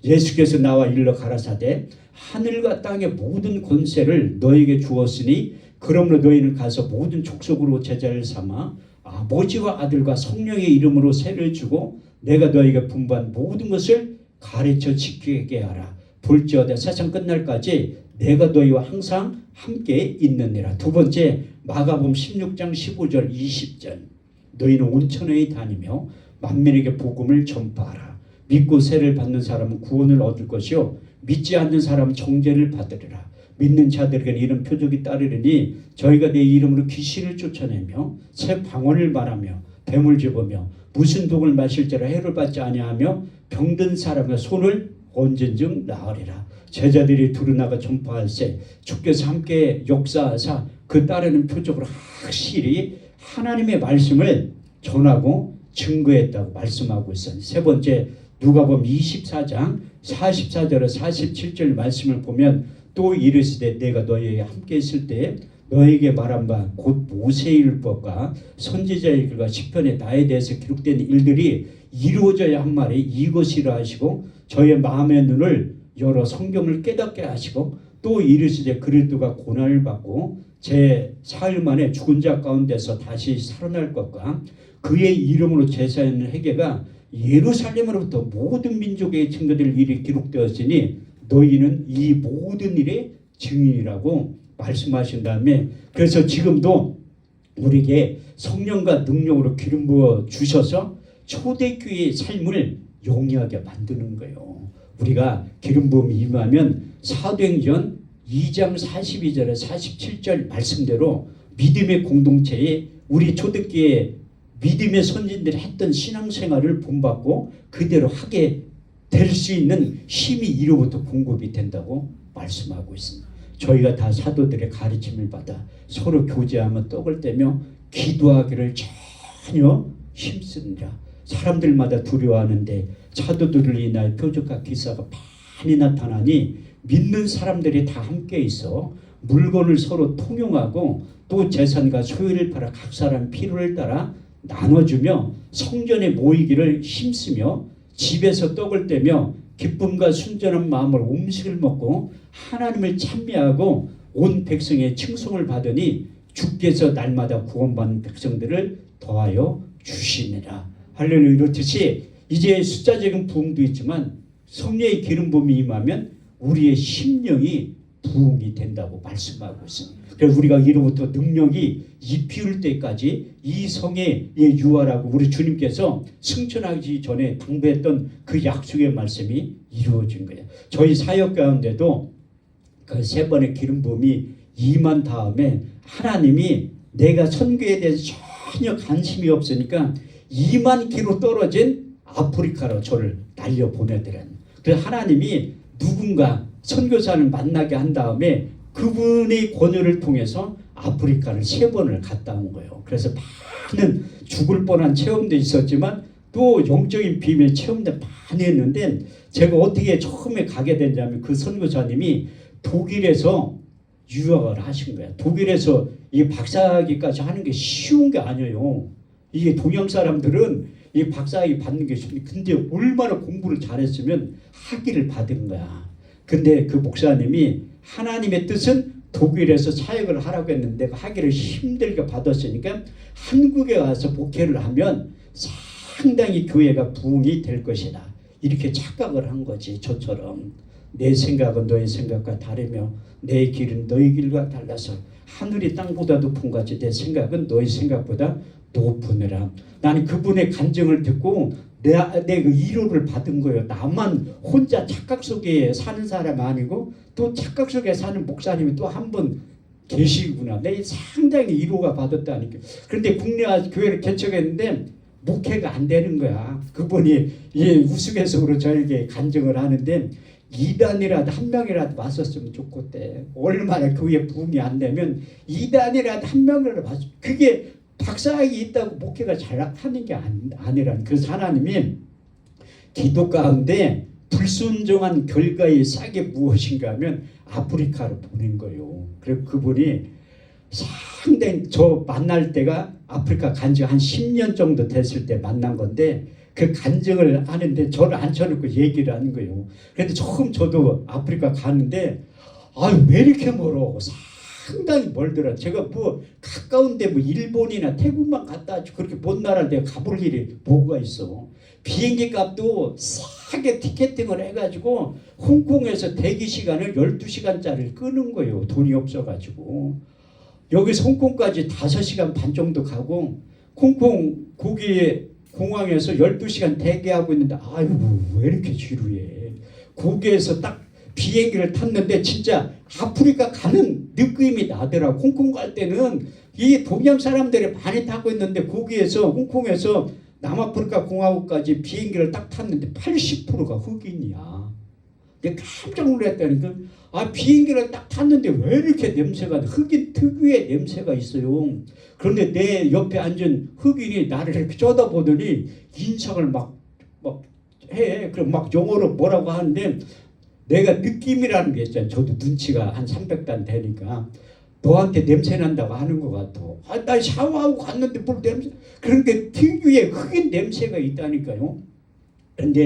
예수께서 나와 일러 가라사대 하늘과 땅의 모든 권세를 너에게 주었으니 그러므로 너희는 가서 모든 족속으로 제자를 삼아 아버지와 아들과 성령의 이름으로 세를 주고 내가 너희에게 분부한 모든 것을 가르쳐 지키게 하라. 볼지어다 세상 끝날까지 내가 너희와 항상 함께 있느니라. 두 번째 마가복음 16장 15절 20절. 너희는 온 천하에 다니며 만민에게 복음을 전파하라. 믿고 세를 받는 사람은 구원을 얻을 것이요 믿지 않는 사람은 정죄를 받으리라. 믿는 자들에게는 이런 표적이 따르리니 저희가 내 이름으로 귀신을 쫓아내며 새 방언을 말하며 뱀을 집으며 무슨 독을 마실지라 해를 받지 아니하며 병든 사람의 손을 언젠즉 나으리라. 제자들이 두루나가 전파할세 주께서 함께 역사하사 그 따르는 표적으로 확실히 하나님의 말씀을 전하고 증거했다고 말씀하고 있어요. 세 번째 누가복음 24장 44절에 47절 말씀을 보면 또 이르시되 내가 너희에게 함께 있을 때 너에게 말한 바 곧 모세의 율법과 선지자의 글과 시편에 나에 대해서 기록된 일들이 이루어져야 한 말이 이것이라 하시고 저의 마음의 눈을 열어 성경을 깨닫게 하시고 또 이르시되 그리스도가 고난을 받고 제 사흘 만에 죽은 자 가운데서 다시 살아날 것과 그의 이름으로 제사하는 회개가 예루살렘으로부터 모든 민족에게 증거될 일이 기록되었으니 너희는 이 모든 일의 증인이라고 말씀하신 다음에 그래서 지금도 우리에게 성령과 능력으로 기름 부어 주셔서 초대교회의 삶을 영위하게 만드는 거예요. 우리가 기름 부음이 임하면 사도행전 2장 42절에 47절 말씀대로 믿음의 공동체에 우리 초대교회 믿음의 선진들이 했던 신앙생활을 본받고 그대로 하게 될 수 있는 힘이 이로부터 공급이 된다고 말씀하고 있습니다. 저희가 다 사도들의 가르침을 받아 서로 교제하며 떡을 떼며 기도하기를 전혀 힘쓰느라 사람들마다 두려워하는데 사도들을 인하여 표적과 기사가 많이 나타나니 믿는 사람들이 다 함께 있어 물건을 서로 통용하고 또 재산과 소유를 팔아 각 사람 필요를 따라 나눠주며 성전에 모이기를 힘쓰며 집에서 떡을 떼며 기쁨과 순전한 마음으로 음식을 먹고 하나님을 찬미하고 온 백성의 칭송을 받으니 주께서 날마다 구원받는 백성들을 더하여 주시니라. 할렐루야. 이렇듯이 이제 숫자적인 부흥도 있지만 성령의 기름 부음이 임하면 우리의 심령이 부흥이 된다고 말씀하고 있습니다. 그래서 우리가 이로부터 능력이 입히울 때까지 이 성에 유하라고 우리 주님께서 승천하기 전에 당부했던 그 약속의 말씀이 이루어진 거예요. 저희 사역 가운데도 그 세 번의 기름 부음이 임한 다음에 하나님이 내가 선교에 대해서 전혀 관심이 없으니까 2만 킬로 떨어진 아프리카로 저를 날려 보내더라는. 그래서 하나님이 누군가 선교사를 만나게 한 다음에 그분의 권유를 통해서 아프리카를 3번을 갔다 온 거예요. 그래서 많은 죽을 뻔한 체험도 있었지만 또 영적인 비밀 체험도 많이 했는데 제가 어떻게 처음에 가게 됐냐면 그 선교사님이 독일에서 유학을 하신 거예요. 독일에서 이 박사학위까지 하는 게 쉬운 게 아니에요. 이게 동양 사람들은 이 박사학위 받는 게 쉬운데 근데 얼마나 공부를 잘했으면 학위를 받은 거야. 근데 그 목사님이 하나님의 뜻은 독일에서 사역을 하라고 했는데 그 학위를 힘들게 받았으니까 한국에 와서 목회를 하면 상당히 교회가 부흥이 될 것이다. 이렇게 착각을 한 거지. 저처럼 내 생각은 너의 생각과 다르며 내 길은 너의 길과 달라서 하늘이 땅보다 높은 것이 내 생각은 너의 생각보다 높으니라. 나는 그분의 간증을 듣고 내 그 위로를 받은 거예요. 나만 혼자 착각 속에 사는 사람 아니고 또 착각 속에 사는 목사님이 또 한 분 계시구나. 내 상당히 위로가 받았다니까. 그런데 국내 교회를 개척했는데 목회가 안 되는 거야. 그분이 우스갯소리로 저에게 간증을 하는데 이단이라도 한 명이라도 왔었으면 좋겠대. 얼마나 교회 부흥이 안 되면 이단이라도 한 명이라도 왔. 그게 박사학위 있다고 목회가 잘 하는 게 아니란. 그래서 하나님이 기도 가운데 불순종한 결과의 싹이 무엇인가 하면 아프리카로 보낸 거예요. 그리고 그분이 상당히 저 만날 때가 아프리카 간 지 한 10년 정도 됐을 때 만난 건데 그 간증을 하는데 저를 앉혀놓고 얘기를 하는 거예요. 그런데 처음 저도 아프리카 가는데 아유 왜 이렇게 멀어? 상당히 멀더라. 제가 뭐 가까운데 뭐 일본이나 태국만 갔다 왔지 그렇게 먼 나라를 내가 가볼 일이 뭐가 있어. 비행기 값도 싸게 티켓팅을 해가지고 홍콩에서 대기 시간을 12시간짜리를 끄는 거예요. 돈이 없어가지고. 여기서 홍콩까지 5시간 반 정도 가고 홍콩 거기 공항에서 12시간 대기하고 있는데 아유 왜 이렇게 지루해. 거기에서 딱 비행기를 탔는데 진짜 아프리카 가는 느낌이 나더라고. 홍콩 갈 때는 이 동양 사람들이 많이 타고 있는데 거기에서 홍콩에서 남아프리카 공화국까지 비행기를 딱 탔는데 80%가 흑인이야. 내가 깜짝 놀랐다니까. 아, 비행기를 딱 탔는데 왜 이렇게 냄새가 나? 흑인 특유의 냄새가 있어요. 그런데 내 옆에 앉은 흑인이 나를 이렇게 쳐다보더니 인상을 막 해. 그럼 막 영어로 뭐라고 하는데 내가 느낌이라는 게 있잖아요. 저도 눈치가 한 300단 되니까. 너한테 냄새 난다고 하는 것 같아. 아, 나 샤워하고 갔는데 뭘 냄새. 그런 게 특유의 흑인 냄새가 있다니까요. 근데